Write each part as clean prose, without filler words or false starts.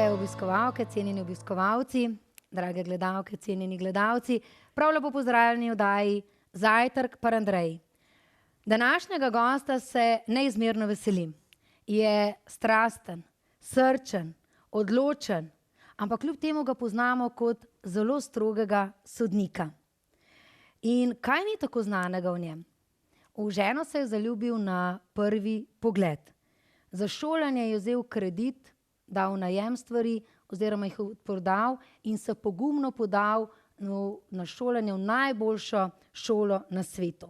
Drage obiskovalke, cenjeni obiskovalci, drage gledalke, cenjeni gledalci, prav lepo pozdravljeni v oddaji Zajtrk pri Andreji. Današnjega gosta se neizmerno veselim. Je strasten, srčen, odločen, ampak kljub temu ga poznamo kot zelo strogega sodnika. In kaj ni tako znanega v njem? V ženo se je zaljubil na prvi pogled. Za šolanje je vzel kredit, dal najem stvari oziroma jih prodal in se pogumno podal na šolanje v najboljšo šolo na svetu.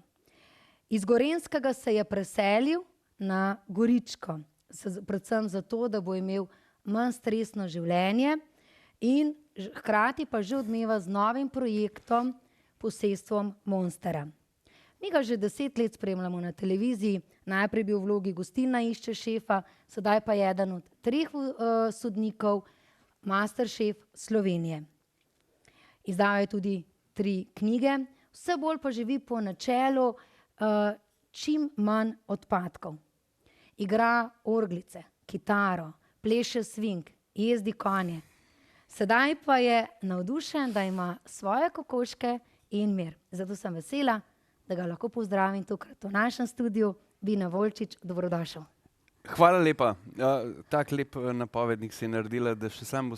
Iz Gorenjskega se je preselil na Goričko, predvsem zato, da bo imel manj stresno življenje in hkrati pa že odmeva z novim projektom, posestvom Monstera. Mi ga že 10 let spremljamo na televiziji, najprej bil v vlogi Gostilna išče šefa, sedaj pa je eden od 3 sodnikov, Masterchef Slovenije. Izdal je tudi 3 knjige, vse bolj pa živi po načelu čim manj odpadkov. Igra orglice, kitaro, pleše swing, jezdi konje. Sedaj pa je navdušen, da ima svoje kokoške in mir. Zato sem vesela, da ga lahko pozdravim tukaj v našem studiu. Bine Volčič, dobrodošel. Hvala lepa. Tak lep napovednik si naredila, da še sam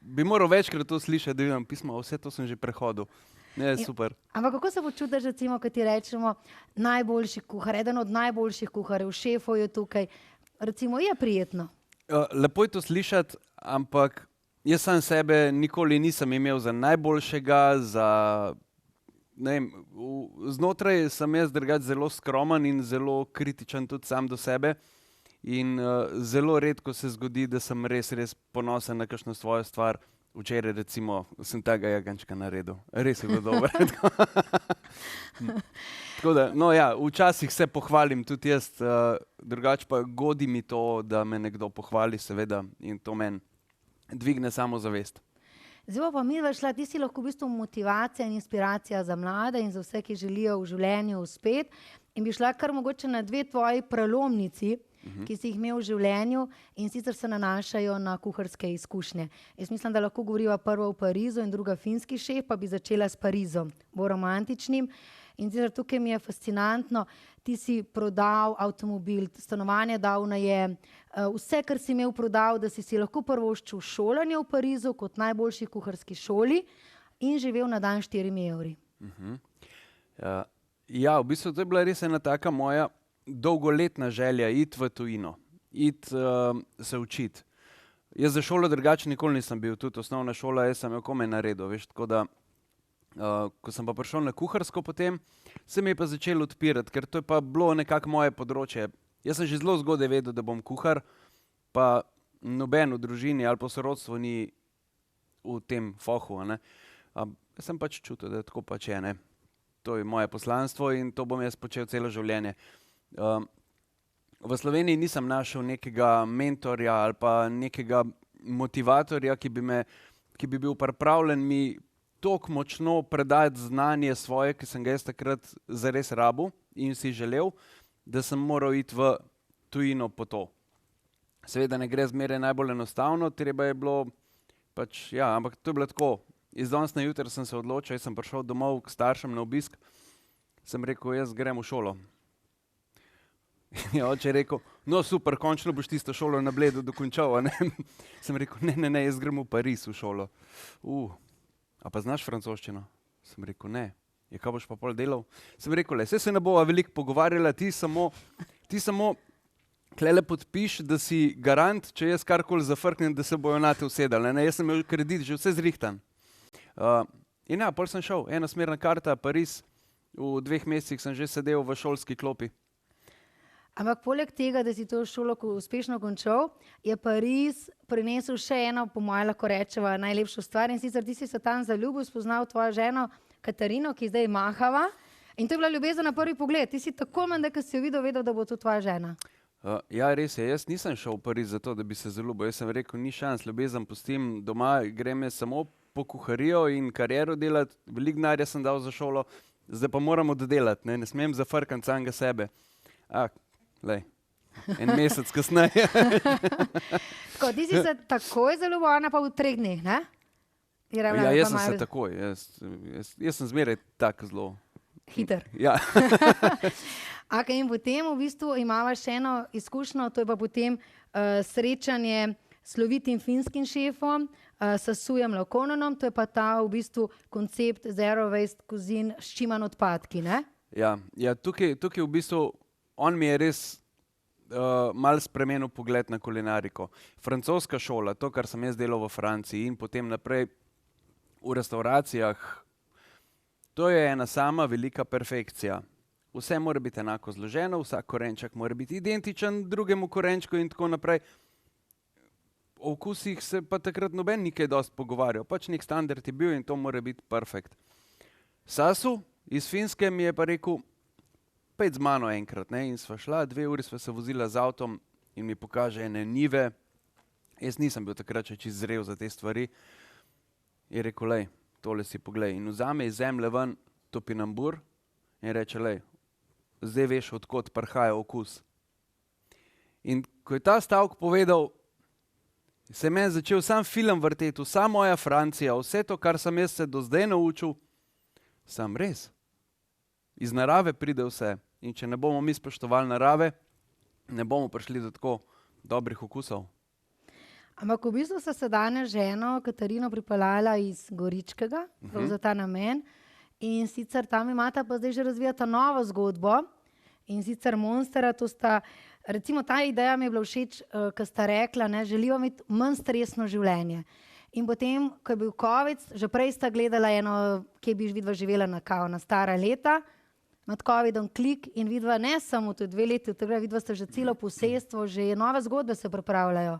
bi moral večkrat to slišati, da imam pismo, vse to sem že prehodil. Ne, super. Ampak kako se počutiš, recimo, ko ti rečemo najboljši kuhar, eden od najboljših kuharjev, šefov je tukaj, recimo, je prijetno? Lepo je to slišati, ampak jaz sam sebe nikoli nisem imel za najboljšega, ne vem, znotraj sem jaz drugače zelo skromen in zelo kritičen tudi sam do sebe in zelo redko se zgodi, da sem res ponosen na kakšno svojo stvar. Včeraj recimo sem tega jagančka naredil. Res je bilo dobro. Tako da, no ja, včasih se pohvalim tudi jaz, drugače pa godi mi to, da me nekdo pohvali seveda in to meni dvigne samozavest. Zdaj pa mi šla, ti si lahko v bistvu motivacija in inspiracija za mlade in za vse, ki želijo v življenju uspeti. In bi šla kar mogoče na 2 tvoji prelomnici, ki si jih imel v življenju in sicer se nanašajo na kuharske izkušnje. Jaz mislim, da lahko govoriva prva v Parizu in druga finski šef, pa bi začela s Parizom, bolj romantičnim. In sicer tukaj mi je fascinantno, ti si prodal avtomobil, stanovanje dal v najem, vse, kar si imel prodal, da si lahko privoščil šolanje v Parizu kot najboljši kuharski šoli in živel na dan 4 evri. Ja, v bistvu to je bila res ena taka moja dolgoletna želja iti v tujino, iti se učiti. Jaz za šolo drugače nikoli nisem bil, tudi osnovna šola, jaz sem jo komaj naredil, veš, tako da ko sem pa prišel na kuharsko potem, se mi je pa začelo odpirati, ker to je pa bilo nekako moje področje. Jaz sem že zelo zgodaj vedel, da bom kuhar, pa noben v družini ali po sorodstvu ni v tem fohu, ne. Jaz sem pač čutil, da tako pač je, ne. To je moje poslanstvo in to bom jaz počel celo življenje. V Sloveniji nisem našel nekega mentorja ali pa nekega motivatorja, ki bi bil pripravljen mi toliko močno predati znanje svoje, ki sem ga jaz takrat zares rabil in si želel, da sem moral iti v tujino po to. Seveda ne gre zmeraj najbolj enostavno, treba je bilo pač, ja, ampak to je bilo tako. Iz danes na jutri sem se odločil, jaz sem prišel domov k staršem na obisk, sem rekel, jaz grem v šolo. Ja, oče je rekel, no super, končno boš tisto šolo na Bledu dokončal, ne. Sem rekel, ne, jaz grem v Pariz v šolo. A pa znaš francoščino? Sem rekel, ne. Ja, kaj boš pa pol delal? Sem rekel, saj se ne bova veliko pogovarjala, ti samo tlele podpiš, da si garant, če jaz karkoli zafrknem, da se bojo nate usedali, ne. Jaz sem imel kredit že vse zrihtan. In ja, pol sem šel, enosmerna karta, Pariz, v 2 mesecih sem že sedel v šolski klopi. Ampak poleg tega, da si to šolo uspešno končal, je Pariz prinesel še eno, po moje lahko rečeva, najlepšo stvar in sicer ti si se tam zaljubil, spoznal tvojo ženo Katarino, ki zdaj mahava in to je bila ljubezen na prvi pogled. Ti si tako menda, ko si jo vedel, da bo to tvoja žena. Ja, res je, jaz nisem šel v Pariz zato, da bi se zaljubil. Jaz sem rekel, ni šans, ljubezen pustim doma, grem jaz samo po kuharijo in kariero delati, veliko denarja sem dal za šolo, zdaj pa moramo dodelati, ne smem zafrkati samega sebe. Lej, en mesec kasneje. Tako, ti si se takoj zaljubil, pa v 3 dneh, ne? Ja, jaz sem se takoj, jaz sem zmeraj tak zelo hiter. Ja. Okay, in potem v bistvu imava še eno izkušnjo, to je pa potem srečanje s slovitim finskim šefom, Sasujem Laukonenom, to je pa ta v bistvu koncept Zero Waste Cuisine s čiman odpadki, ne? Ja, tukaj v bistvu on mi je res malo spremenil pogled na kulinariko. Francoska šola, to, kar sem jaz delal v Franciji in potem naprej v restauracijah, to je ena sama velika perfekcija. Vse mora biti enako zloženo, vsak korenček mora biti identičen drugemu korenčku in tako naprej. O okusih se pa takrat noben ni kaj dosti pogovarjal, pač nek standard je bil in to mora biti perfekt. Sasu iz Finske mi je pa rekel, pojdi z mano enkrat, ne, in sva šla, 2 uri sva se vozila z avtom in mi pokaže ene njive. Jaz nisem bil takrat še čisto zrel za te stvari. Je rekel, lej, tole si poglej. In vzame iz zemlje ven topinambur in reče, lej, zdaj veš, odkot prihaja okus. In ko je ta stavek povedal, se je meni začel sam film vrteti, vsa moja Francija, vse to, kar sem jaz se do zdaj naučil, sam res. Iz narave pride vse. In če ne bomo mi spoštovali narave, ne bomo prišli do tako dobrih okusov. Ampak v bistvu sta se danes ženo Katarino pripeljala iz Goričkega, prav za ta namen. In sicer tam imata pa zdaj že razvijata novo zgodbo. In sicer Monstera, to sta, recimo ta ideja mi je bila všeč, ko sta rekla, ne, želijo imeti manj stresno življenje. In potem, ko je bil COVID, že prej sta gledala eno, kje bi vidva živela na stara leta, med COVIDom klik in vidva ne samo to 2 leti, takrat vidva sta že celo posestvo, že nove zgodbe se pripravljajo.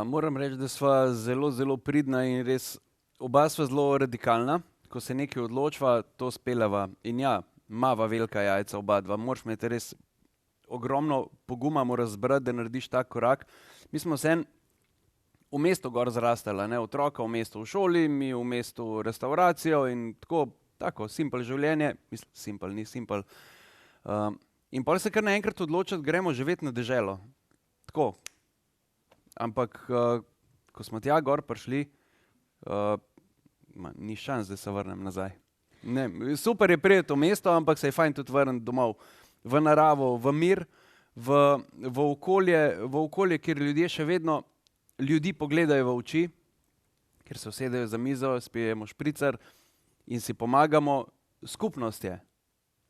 Moram reči, da sva zelo, zelo pridna in res oba sva zelo radikalna. Ko se nekaj odločva, to speljava. In ja, mava velika jajca oba dva. Moraš imeti res ogromno poguma, moraš zbrati, da narediš tak korak. Mi smo se v mestu gor zrastala, ne? Otroka v mestu v šoli, mi v mestu restauracijo in tako simpel življenje. Mislim, simpel, ni simpel. In potem se kar naenkrat odločiti, gremo živeti na deželo. Tako. Ampak, ko smo tja gor prišli, ni šans, da se vrnem nazaj. Ne, super je priti v mesto, ampak se je fajn tudi vrniti domov. V naravo, v mir, v okolje, kjer ljudje še vedno ljudi pogledajo v oči, kjer se usedejo za mizo, spijemo špricer in si pomagamo. Skupnost je.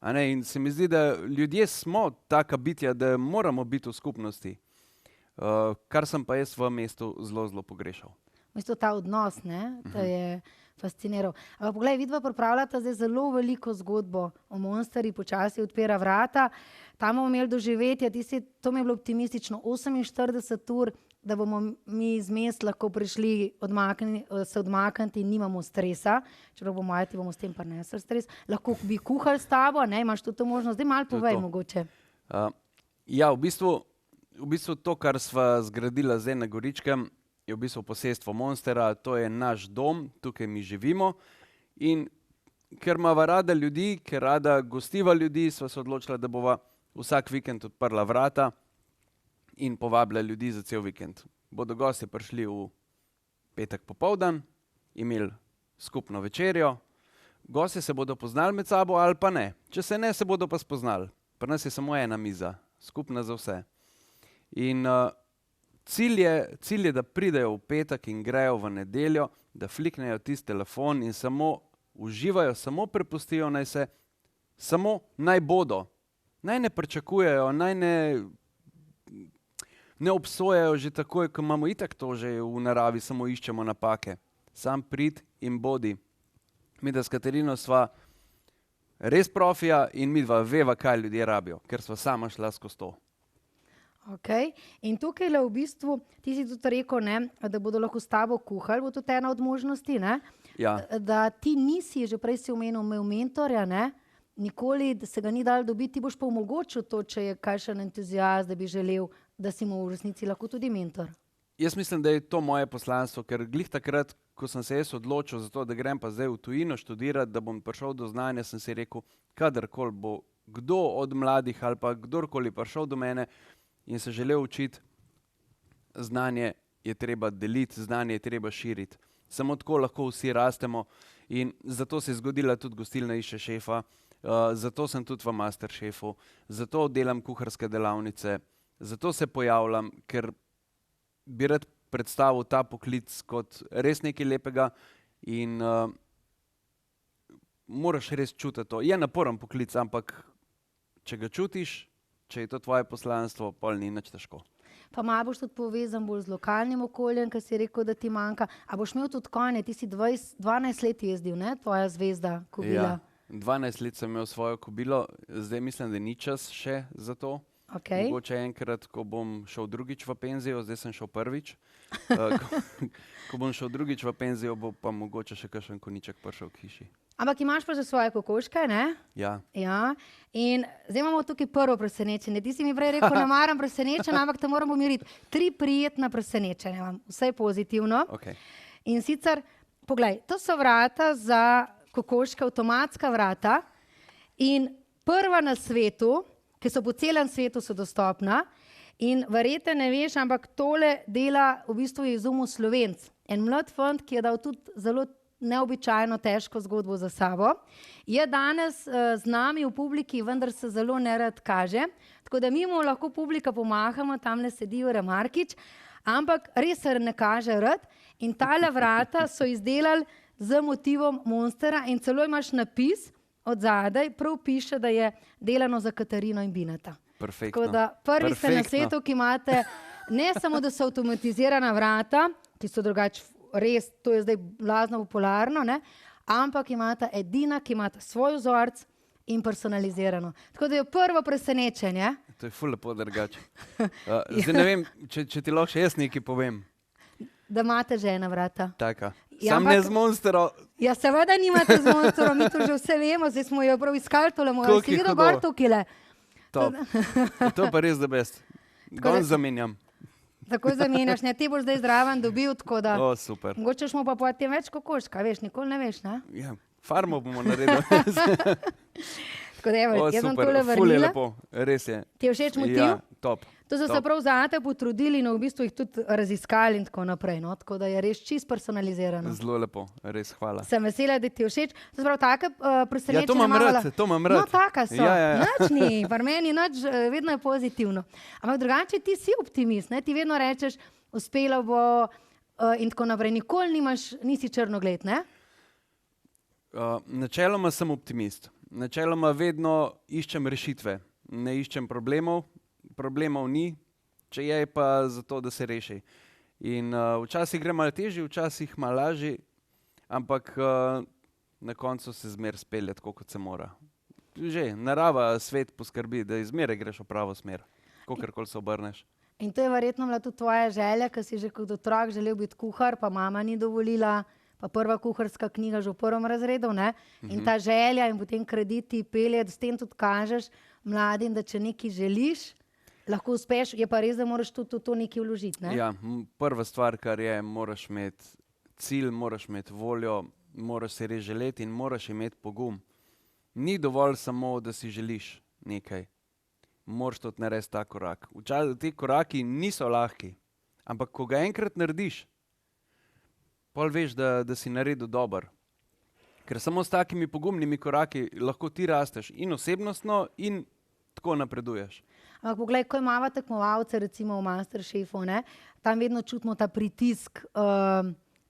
A ne? In se mi zdi, da ljudje smo taka bitja, da moramo biti v skupnosti. Kar sem pa jaz v mestu zelo, zelo pogrešal. V bistvu ta odnos, ne, to je fasciniral. Ampak poglej, vidva pripravljata zdaj zelo veliko zgodbo o Monsteri, počasi odpira vrata. Tam bomo imeli doživetje, to mi je bilo optimistično, 48 ur, da bomo mi iz mest lahko prišli se odmakniti in nimamo stresa. Čeprav bomo bomo s tem prinesli stres. Lahko bi kuhali s tabo, ne, imaš to možnost. Zdaj malo povej mogoče. Ja, v bistvu to, kar sva zgradila zdaj na Goričkem, je v bistvu posestvo Monstera, to je naš dom, tukaj mi živimo. In ker imava rada ljudi, ker rada gostiva ljudi, sva se odločila, da bova vsak vikend odprla vrata in povabila ljudi za cel vikend. Bodo gosti prišli v petek popoldan, imeli skupno večerjo, gosti se bodo poznali med sabo ali pa ne. Če se ne, se bodo pa spoznali. Pri nas je samo ena miza, skupna za vse. In cilj je, da pridejo v petek in grejo v nedeljo, da fliknejo tisti telefon in samo uživajo, samo prepustijo naj bodo. Naj ne pričakujejo, naj ne obsojajo že takoj, ko imamo itak to že v naravi, samo iščemo napake. Sam prid in bodi. Mi da s Katarino sva res profija in midva veva, kaj ljudje rabijo, ker sva sama šla skozi to. Okay. In tukaj v bistvu, ti si tudi rekel, ne, da bodo lahko s tabo kuhali, bo tudi ena od možnosti, ne? Ja. Da ti nisi, že prej si omenil, imel mentorja, ne? Nikoli se ga ni dalo dobiti, ti boš pa omogočil to, če je kakšen entuzijast, da bi želel, da si mu v resnici lahko tudi mentor. Jaz mislim, da je to moje poslanstvo, ker glih takrat, ko sem se jaz odločil za to, da grem pa zdaj v tujino študirati, da bom prišel do znanja, sem si rekel, kadarkoli bo kdo od mladih ali pa kdorkoli prišel do mene, in se želel učiti, znanje je treba deliti, znanje je treba širiti. Samo tako lahko vsi rastemo in zato se je zgodila tudi Gostilna išče šefa, zato sem tudi v Masterchefu, zato delam kuharske delavnice, zato se pojavljam, ker bi rad predstavil ta poklic kot res nekaj lepega in moraš res čutiti to. Je naporen poklic, ampak če ga čutiš, če je to tvoje poslanstvo, pol ni nič težko. Pa malo boš tudi povezan bolj z lokalnim okoljem, ker si rekel, da ti manjka. A boš imel tudi konje, ti si 12 let jezdil, ne? Tvoja zvezda, kobila. Ja, 12 let sem imel svojo kobilo, zdaj mislim, da ni čas še za to. Okay. Mogoče enkrat, ko bom šel drugič v penzijo, zdaj sem šel prvič. Ko bom šel drugič v penzijo, bo pa mogoče še kakšen koniček prišel k hiši. Ampak imaš pa že svoje kokoške, ne? Ja. Ja. In zdaj imamo tukaj prvo presenečenje. Ti si mi prej rekel, ne maram presenečenja, ampak te moram pomiriti. 3 prijetna presenečenja imam, vse pozitivno. Okay. In sicer, poglej, to so vrata za kokoške, avtomatska vrata in prva na svetu, ki so po celem svetu so dostopna in verjete ne veš, ampak tole dela v bistvu je izumil Slovenc. En mlad fant, ki je dal tudi zelo neobičajno težko zgodbo za sabo. Je danes z nami v publiki, vendar se zelo nerad kaže. Tako da mi mu lahko publika pomahamo, tamle sedi Jure Markič, ampak res se ne kaže rad. In tale vrata so izdelali z motivom monstera in celo imaš napis od zadaj, prav piše, da je delano za Katarino in Bineta. Perfektno. Tako da prvi ste na svetu, ki imate ne samo, da so avtomatizirana vrata, ki so drugače res, to je zdaj blazno popularno, ne? Ampak imate edina, ki imate svoj vzorc in personalizirano. Tako da je prvo presenečenje. To je ful lepo drugače. Zdaj ne vem, če ti lahko še jaz nekaj povem. Da imate že ena vrata. Taka. Ja, Sam ne z monstero. Ja, seveda nimate z monsterom, mi to že vse vemo, zdaj smo jo prav iskali tole mojo. Si videl gor tukile? Top. To pa res the best. Gon zamenjam. Tako zamenjaš, ne, ti boš zdaj zraven dobil, tako da... O, super. Mogoče smo pa potem več kokoška, veš, nikoli ne veš, ne? Ja, farmo bomo naredili. Tako da evo, jaz sem tole vrnila. Ful je lepo, res je. Ti je všeč motiv? Ja, top. To so se prav zate potrudili in v bistvu jih tudi raziskali in tako naprej, no? Tako da je res čist personalizirano. Zelo lepo, res hvala. Sem vesela, da ti je všeč. To se prav take presenečenja. Ja, to imam rad, to imam rad. No, taka so. Ja. Nič ni, par meni nič, vedno je pozitivno. Ampak drugače ti si optimist, ne? Ti vedno rečeš, uspelo bo in tako naprej. Nikoli nisi črnogled, ne? Načeloma sem optimist. Načeloma vedno iščem rešitve. Ne iščem problemov. Problemov ni, če je pa zato, da se reši. In včasih gre malo težje, včasih malo lažje, ampak na koncu se zmer spelje tako, kot se mora. Že narava, svet poskrbi, da izmeraj greš v pravo smer, kakorkoli se obrneš. In to je verjetno bila tudi tvoja želja, ker si že kot otrok želel biti kuhar, pa mama ni dovolila, pa prva kuharska knjiga že v 1. razredu, ne? In ta želja in potem krediti pelje, s tem tudi kažeš mladim, da če nekaj želiš, lahko uspeš, je pa res, da moraš tudi to nekaj vložiti, ne? Ja, prva stvar, kar je, moraš imeti cilj, moraš imeti voljo, moraš se res želeti in moraš imeti pogum. Ni dovolj samo, da si želiš nekaj. Moraš tudi narediti ta korak. Včasih ti koraki niso lahki, ampak ko ga enkrat narediš, pol veš, da si naredil dober. Ker samo s takimi pogumnimi koraki lahko ti rasteš in osebnostno in tako napreduješ. Ampak poglej, ko imamo tekmovalce, recimo v Masterchefu, ne, tam vedno čutimo ta pritisk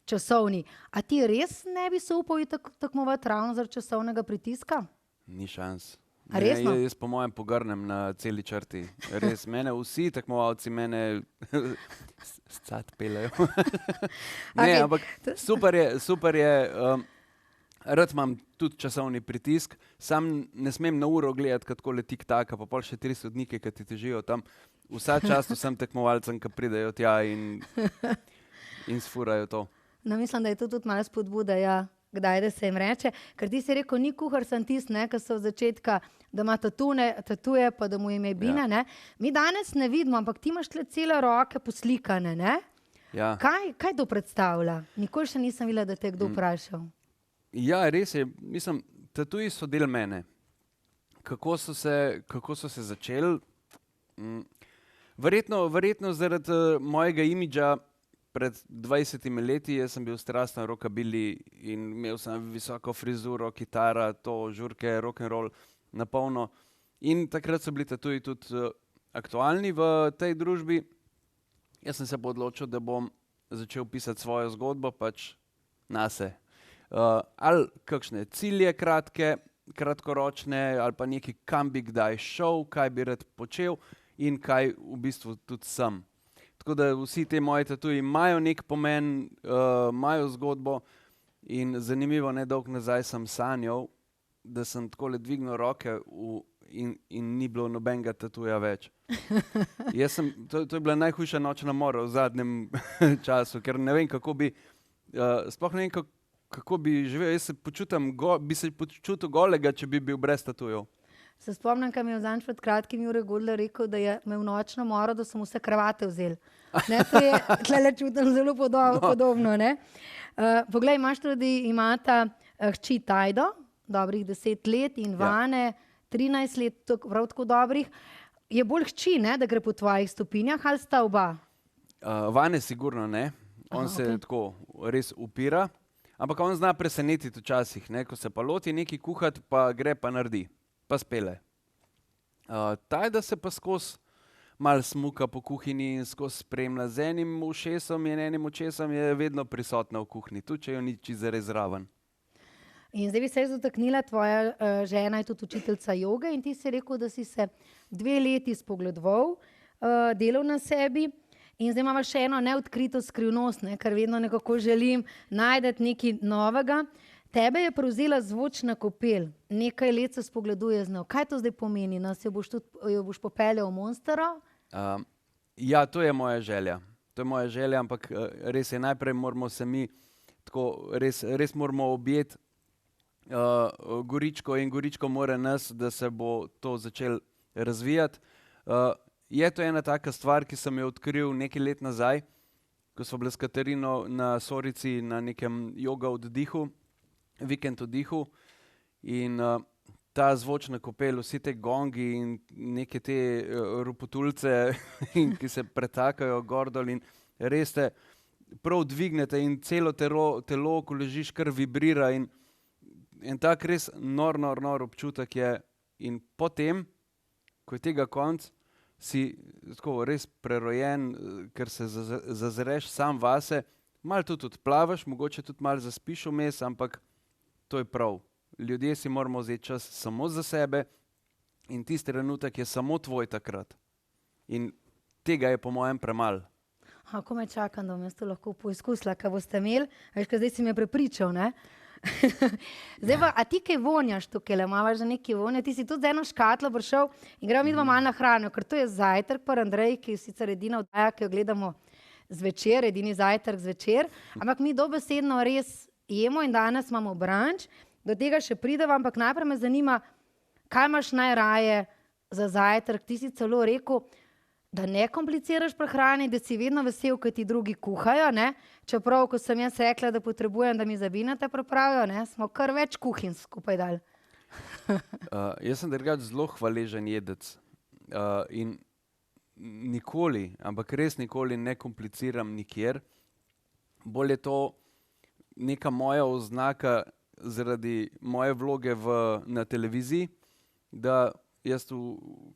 časovni. A ti res ne bi se upal tekmovati ravno zaradi časovnega pritiska? Ni šans. A resno? Jaz po mojem pogrnem na celi črti. Res, mene vsi tekmovalci scat pelejo. Ne, Okay. ampak super je, rad imam tudi časovni pritisk, sam ne smem na uro gledati, kad tako leti taka, pa pol še 3 sodnike, ki ti težijo tam. Vsa čast vsem tekmovalcem, ki pridejo tja in sfurajo to. No, mislim, da je to tudi malo spodbuda, ja, kdaj da se jim reče. Ker ti si rekel, ni kuhar sem tist, ne, ki so od začetka, da ima tatuje, pa da mu ime Bina, ne. Mi danes ne vidimo, ampak ti imaš tle cele roke poslikane, ne. Ja. Kaj to predstavlja? Nikoli še nisem videla, da te je kdo vprašal. Ja, res je. Mislim, tatuji so del mene. Kako so se začeli? Verjetno zaradi mojega imidža pred 20 leti, jaz sem bil strasten rockabilly in imel sem visoko frizuro, kitara, to, žurke, rock'n'roll na polno. In takrat so bili tatuji tudi aktualni v tej družbi. Jaz sem se pa odločil, da bom začel pisati svojo zgodbo, pač nase. Ali kakšne cilje kratkoročne, ali pa neki, kam bi kdaj šel, kaj bi rad počel in kaj v bistvu tudi sem. Tako da vsi te moji tatuji imajo nek pomen, imajo zgodbo in zanimivo, nedolgo nazaj sem sanjal, da sem takole dvignil roke in ni bilo nobenega tatuja več. To je bila najhujša nočna mora v zadnjem času, ker ne vem, kako bi, sploh ne vem, kako bi živel. Jaz bi se počutil golega, če bi bil brez tatujev. Se spomnim, kaj mi je vzanč pred kratkim Jure Godler rekel, da je imel nočno moro, da so mu vse kravate vzeli. Ne, to je tlele čutim zelo podobno. Ne? Poglej, imata hči Tajdo, dobrih 10 let, in Vane, 13 let, prav tako dobrih. Je bolj hči, ne, da gre po tvojih stopinjah, ali sta oba? Vane sigurno ne. On se tako res upira, ampak on zna presenetiti včasih, ne? Ko se pa loti nekaj kuhati, pa gre pa naredi. Pa spele. Tajda se pa skozi malo smuka po kuhinji in skozi spremlja. Z enim ušesom in enim očesom je vedno prisotna v kuhinji, tudi če jo ni čisto zares zraven. In zdaj bi se dotaknila, tvoja žena je tudi učiteljica joge in ti si rekel, da si se 2 leti spogledoval, delal na sebi in zdaj imamo še eno neodkrito skrivnost, ne, ker vedno nekako želim najti nekaj novega. Tebe je prevzela zvočna kopel, nekaj let se spogleduje z njo. Kaj to zdaj pomeni? Jo boš popeljal v Monstero? Ja, to je moja želja. To je moja želja, ampak res je, najprej moramo se mi tako, res moramo objeti Goričko in Goričko mora nas, da se bo to začelo razvijati. Je to ena taka stvar, ki sem jo odkril nekaj let nazaj, ko smo bili s Katarino na Sorici na nekem joga oddihu, vikend oddihu in ta zvočna kopel, vsi te gongi in neke te ropotulce, ki se pretakajo gor dol in res te prav dvignete in celo telo, ko ležiš, kar vibrira in tak res nor občutek je. In potem, ko je tega konc, si tako res prerojen, ker se zazreš sam vase, malo tudi odplavaš, mogoče tudi malo zaspiš vmes, ampak to je prav. Ljudje si moramo vzeti čas samo za sebe in tisti trenutek je samo tvoj takrat. In tega je po mojem premalo. Ko me čakam, da bom jaz to lahko poizkusila, kaj boste imeli. Veš, kaj zdaj si me prepričal, ne? Zdaj pa, a ti kaj vonjaš tukaj, imaš že nekaj vonja? Ti si tudi z eno škatlo prišel in gremo midva malo na hrano, ker to je zajtrk pa Andrej, ki je sicer edina oddaja, ki jo gledamo zvečer, edini zajtrk zvečer, ampak mi dobesedno res jemo in danes imamo brunch, do tega še prideva, ampak najprej me zanima, kaj imaš najraje za zajtrk? Ti si celo rekel, da ne kompliciraš prehrane, da si vedno vesel, ko ti drugi kuhajo, ne? Čeprav, ko sem jaz rekla, da potrebujem, da mi zabinate pripravijo, ne? Smo kar več kuhinj skupaj dali. Jaz sem drugače zelo hvaležen jedec in nikoli, ampak res nikoli ne kompliciram nikjer. Bolj je to neka moja oznaka zaradi moje vloge na televiziji, da jaz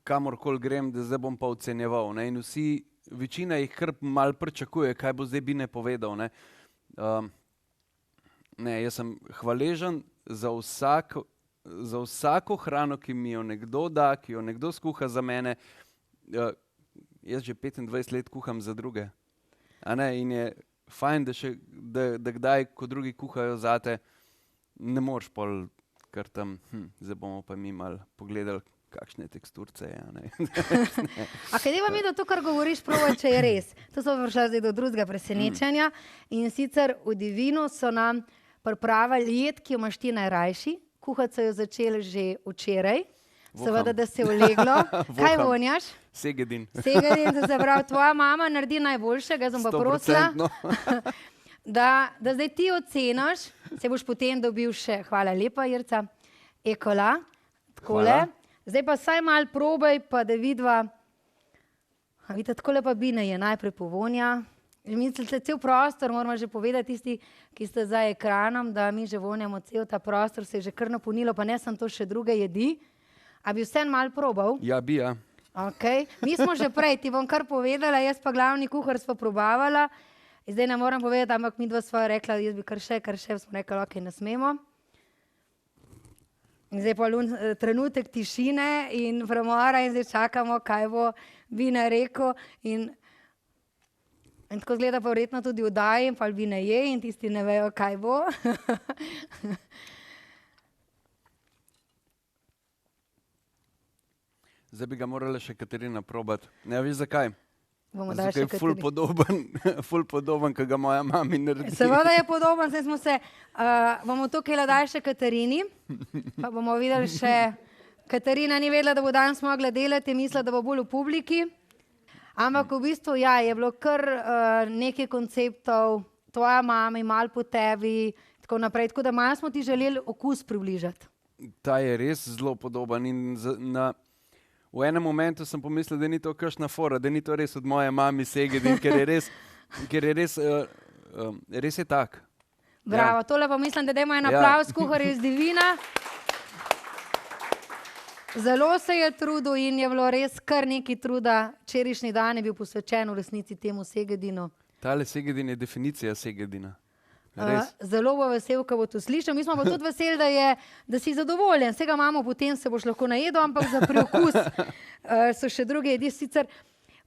kamorkoli grem, da zdaj bom pa ocenjeval. Ne? In večina jih kar malo pričakuje, kaj bo zdaj Bine povedal. Ne? Jaz sem hvaležen za vsako hrano, ki mi jo nekdo da, ki jo nekdo skuha za mene. Jaz že 25 let kuham za druge. In je fajn, da kdaj, ko drugi kuhajo zate, ne moreš pol kar tam, zdaj bomo pa mi malo pogledali, kakšne teksturce je. A kaj deva mi, da to, kar govoriš, probaj, če je res. To smo prišli zdaj do drugega presenečenja. In sicer v Divinu so nam pripravili jed, ki jo imaš ti najrajši. Kuhati so jo začeli že včeraj. Seveda, da se je uleglo. Kaj vonjaš? Segedin. Segedin, to se pravi, tvoja mama naredi najboljšega, jaz bom pa prosila, da zdaj ti oceniš, se boš potem dobil še, hvala lepa, Jirca, Ekola, takole. Zdaj pa saj malo probaj, pa da vidva, Vidite, tako lepa Bina je najprej povonja. Mislite, cel prostor, moramo že povedati tisti, ki ste za ekranom, da mi že vonjamo cel ta prostor, se je že kar napolnilo, pa ne sem to še druge jedi. A bi vseeno malo probal? Ja, bi, ja. Okay. Mi smo že prej, ti bom kar povedala, jaz pa glavni kuhar sva probavala. Zdaj ne moram povedati, ampak mi dva sva rekla, jaz bi kar še, smo rekli, ok, ne smemo. In zdaj pa trenutek tišine in premora in zdaj čakamo, kaj bo Bina rekel. In tako zgleda pa verjetno tudi vdaji, in pa Bina je in tisti ne vejo, kaj bo. Zdaj bi ga morala še Katarina probati. Ne veš zakaj? Zato je ful podoben, ki ga moja mami naredi. Seveda je podoben, zdaj smo se, bomo tukaj dali še Katarini, pa bomo videli še, Katarina ni vedela, da bo danes mogla delati, je mislila, da bo bolj v publiki, ampak v bistvu ja, je bilo kar nekaj konceptov, tvoja mama, malo po tebi, tako naprej, tako da malo smo ti želeli okus približati. Ta je res zelo podoben in v enem momentu sem pomislil, da ni to kakšna fora, da ni to res od moje mami Segedin, ker je res je tak. Bravo, ja. Tole pa mislim, da dajmo en aplavz kuharju iz Divina. Zelo se je trudil in je bilo res kar nekaj truda. Včerajšnji dan je bil posvečen v resnici temu Segedinu. Tale Segedin je definicija Segedina. Zelo bo vesel, ko bo to slišal. Mi smo pa tudi veseli, da si zadovoljen. Vsega imamo, potem se boš lahko najedel, ampak za priokus so še druge jedi. Sicer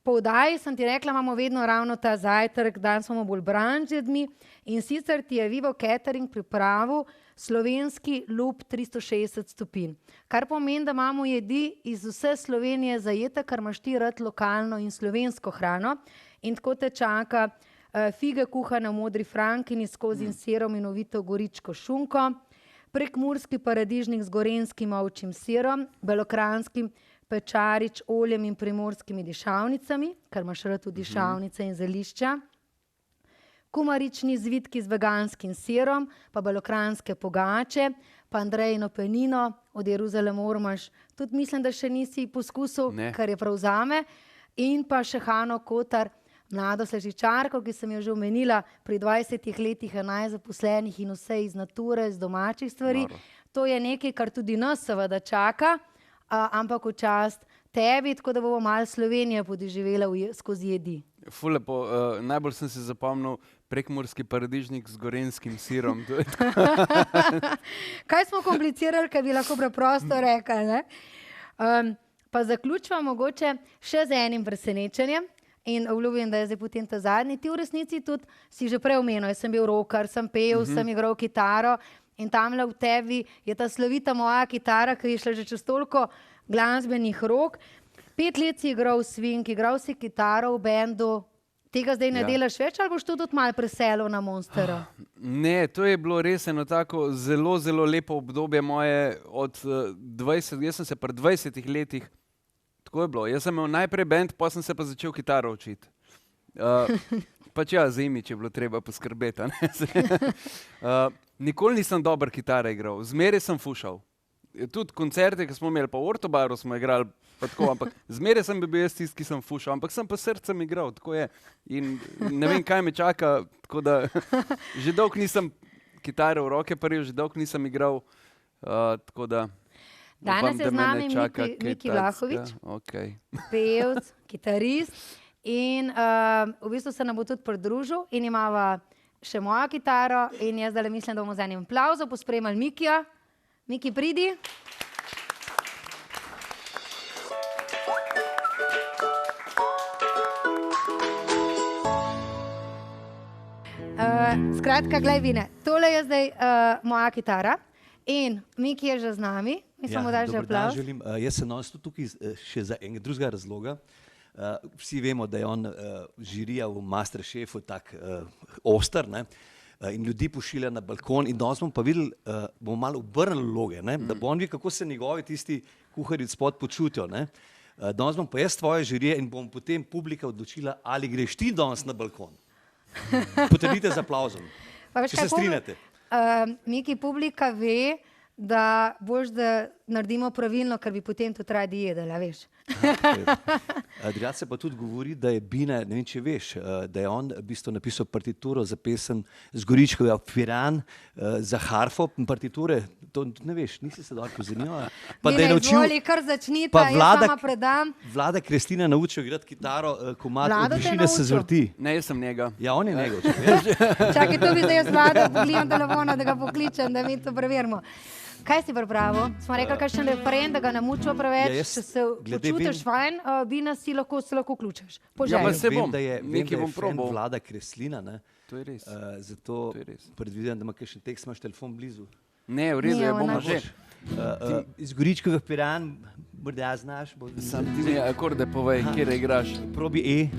po vdaji sem ti rekla, imamo vedno ravno ta zajtrk, danes smo bolj brunch jedmi in sicer ti je Vivo Catering pripravil slovenski lup 360 stopinj. Kar pomeni, da imamo jedi iz vse Slovenije zajete, kar imaš ti rad lokalno in slovensko hrano in tako te čaka fige kuhane v modri frankini s kozjim sirom in ovito goričko šunko, prekmurski paradižnik z gorenskim ovčjim sirom, belokranskim pečarič, oljem in primorskimi dišavnicami, ker imaš rad tudi dišavnice in zelišča, kumarični zvitki z veganskim sirom, pa belokranske pogače, pa Andrejino penino od Jeruzalem Ormaž. Tudi mislim, da še nisi poskusil, kar je prav zame. In pa še Hano Kotar, mlado slaščičarko, ki sem jo že omenila, pri 20 letih 11 zaposlenih in vse iz nature, iz domačih stvari. To je nekaj, kar tudi nas seveda čaka, ampak v čast tebi, tako da bomo malo Slovenije podoživela skozi jedi. Ful lepo, najbolj sem si zapomnil prekmurski paradižnik z gorenskim sirom. Kaj smo komplicirali, kaj bi lahko preprosto rekli, ne? Pa zaključimo mogoče še z enim presenečenjem. In obljubim, da je zdaj potem ta zadnji. Ti v resnici tudi si že prej omenil, jaz sem bil rockar, sem pel, sem igral kitaro in tamle v tebi je ta slovita moja kitara, ki je šla že čez toliko glasbenih rok. 5 let si igral swing, igral si kitaro v bendu. Tega zdaj ne delaš več ali boš tudi malo preselil na Monstero? Ne, to je bilo res eno tako zelo, zelo lepo obdobje moje od 20, jaz sem se pri 20 letih. Tako je bilo. Jaz sem imel najprej band, pa sem se pa začel kitaro učiti. Pač ja, za imidž je bilo treba poskrbeti. Nikoli nisem dober kitare igral, zmeraj sem fušal. Tudi koncerte, ki smo imeli, pa v Ortobaru smo igrali, pa tako, ampak zmeraj sem bil jaz tisti, ki sem fušal, ampak sem pa srcem igral, tako je. In ne vem, kaj me čaka, tako da že dolgo nisem kitare v roke paril, že dolgo nisem igral, tako da... Danes je z nami Miki Vlahovič, pevc, kitarist in v bistvu se nam bo tudi pridružil in imava še mojo kitaro in jaz zdaj mislim, da bomo z enim aplavzom pospremali Mikija. Miki, pridi. Skratka, glej Vine, tole je zdaj moja kitara in Miki je že z nami. Dober dan želim. Jaz se nosim tukaj še za enega drugega razloga. Vsi vemo, da je on žirija v Masterchefu tak oster, ne? In ljudi pošilja na balkon in danes bomo pa videli, bomo malo obrnili vloge, ne? Da bo on videl, kako se njegovi tisti kuharji spod počutijo, ne? Danes bom pa jaz tvoje žirije in bom potem publika odločila, ali greš ti danes na balkon. Potrdite z aplavzom, če se strinjate. Miki, publika ve, da boš, da naredimo pravilno, ker bi potem tudi radi jedli, a veš. Drugače se pa tudi govori, da je Bine, ne vem, če veš, da je on v bistvu napisal partituro za pesem z Goričkega Piran za harfo partiture. To ne veš, nisi se dobro pozanimal. Pa da je naučil, izvoli, kar začnite, pa jaz sama predam. Vlada Kristina naučil igrati kitaro, komad Vlado od te je višine se naučil? zvrti. Ne, jaz sem njega. Ja, on je njegov, če veš. Čakaj, to bi zdaj jaz Vlado pogledam telefona, da ga pokličem, da mi to preverimo. Kaj si pripravil? Smo rekli, kakšen referent, da ga ne mučijo preveč, Ja, jaz če se glede počutiš fajn, Bina se lahko vključiš. Po Ja, pa želji. se bom. Vem, Nekaj da je bom fan probal. Vlada Kreslina, ne? To je res. Zato To je res. predvidevam, da ima kakšen tekst, imaš telefon blizu. Ne, v redu Ni, je, ona bomo bo. že. Iz Goričkega Piran, morda znaš, Sam ti mi akorde povej, kje igraš. probi E.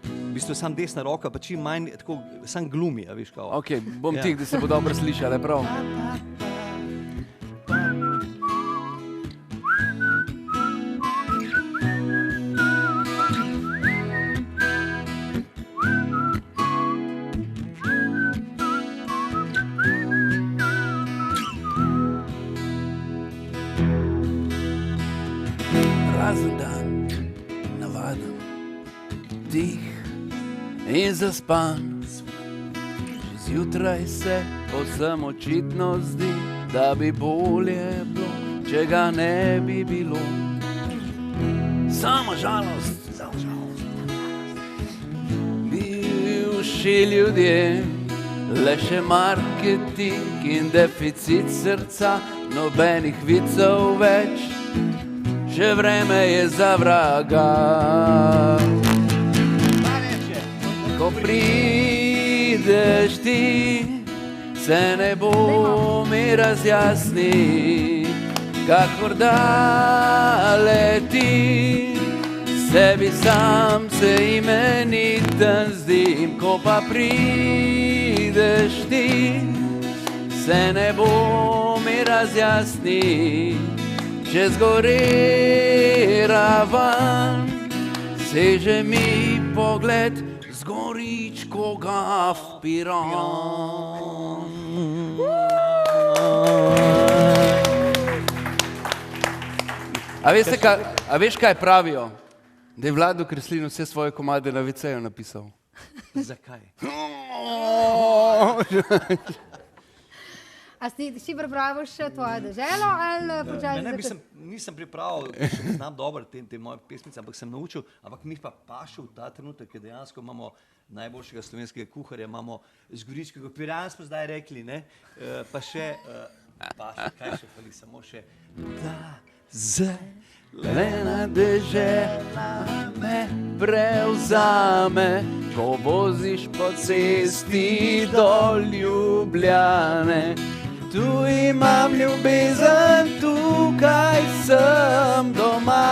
V bistvu sam desna roka, pa čim manj, tako, sam glumi, a veš kao. Ok, bom Ja. tih, da se bo dobro slišala, prav. Razen dan, navaden, tih in zaspan. Že zjutraj se povsem očitno zdi, da bi bolje bilo, če ga ne bi bilo. Samo žalost, bivši ljudje, le še marketing in deficit srca, nobenih vicev več. Že vreme je za vraga. Ko prideš ti, se nebo mi razjasni, kakor da leti, sebi sam se imeniten zdim. Ko pa prideš ti, se nebo mi razjasni, čez gori ravan, seže mi pogled z Goričkega v Piran. A veš, kaj pravijo? Da je Vlado Kreslin vse svoje komade na WC-ju napisal. Zakaj? A si pripravil še tvojo deželo ali počasi? Ne, nisem pripravil, še znam dobro te moje pesmice, ampak sem naučil, ampak mi pa paše v ta trenutek, ker dejansko imamo najboljšega slovenskega kuharja, imamo z Goričkega Piran, smo zdaj rekli, ne? Pa še, paše, kaj še fali, samo še, da zelena dežela me prevzame, ko voziš po cesti do Ljubljane. Tu imam ljubezen, tukaj sem doma.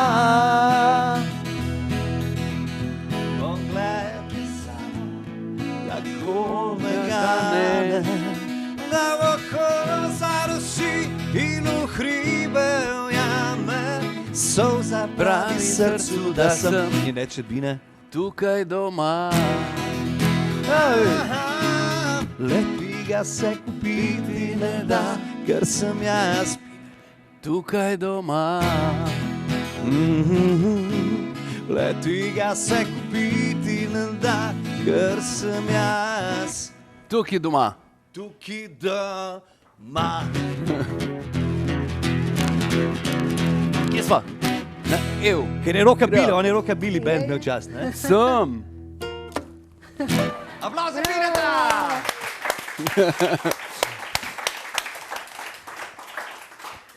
Pogled samo, kako me gane, da v oko zarosi in v hribe ujame. Solza pravi srcu, da sem, in reče Bine, tukaj doma. Lepega se kupiti ne da, ker sem jaz tukaj doma. Lepega se kupiti ne da, ker sem jaz tukaj doma. Tukaj doma. Kje sva? Na Ev. Ker je rockabilly, on je rockabilly band imel čas, ne? Sem. Aplavz za Bineta!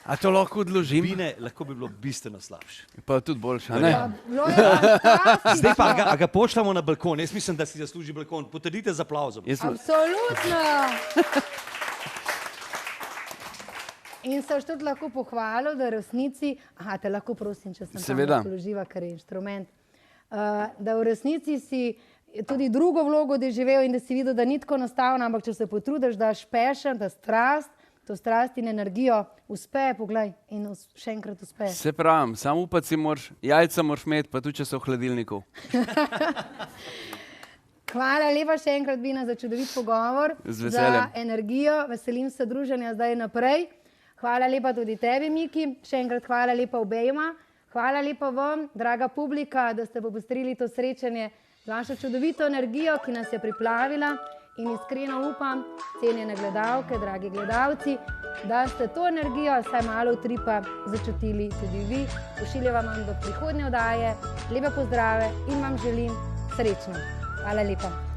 A to lahko odložim? Bine, lahko bi bilo bistveno slabše. Pa tudi boljše, ne? Zdaj pa, a ga pošljamo na balkon. Jaz mislim, da si zasluži balkon. Potrdite z aplauzom. Absolutno. In se tudi lahko pohvalil, da resnici, te lahko prosim, če sem tam položiva, ker je inštrument, da v resnici si tudi drugo vlogo doživel in da si videl, da ni tako enostavno, ampak če se potrudiš, daš passion, da to strast in energijo uspe, poglej, in še enkrat uspe. Se pravim, samo upati si moraš, jajca moraš imeti, pa tudi če so v hladilniku. Hvala lepa še enkrat, Bina, za čudovit pogovor, za energijo, veselim se druženja zdaj naprej. Hvala lepa tudi tebi, Miki. Še enkrat hvala lepa obejma. Hvala lepa vam, draga publika, da ste popestrili to srečanje z vašo čudovito energijo, ki nas je priplavila. In iskreno upam, cenjene gledalke, dragi gledalci, da ste to energijo, vsaj malo utripa, začutili tudi vi. Pošiljavam vam do prihodnje oddaje, lepe pozdrave in vam želim srečno. Hvala lepa.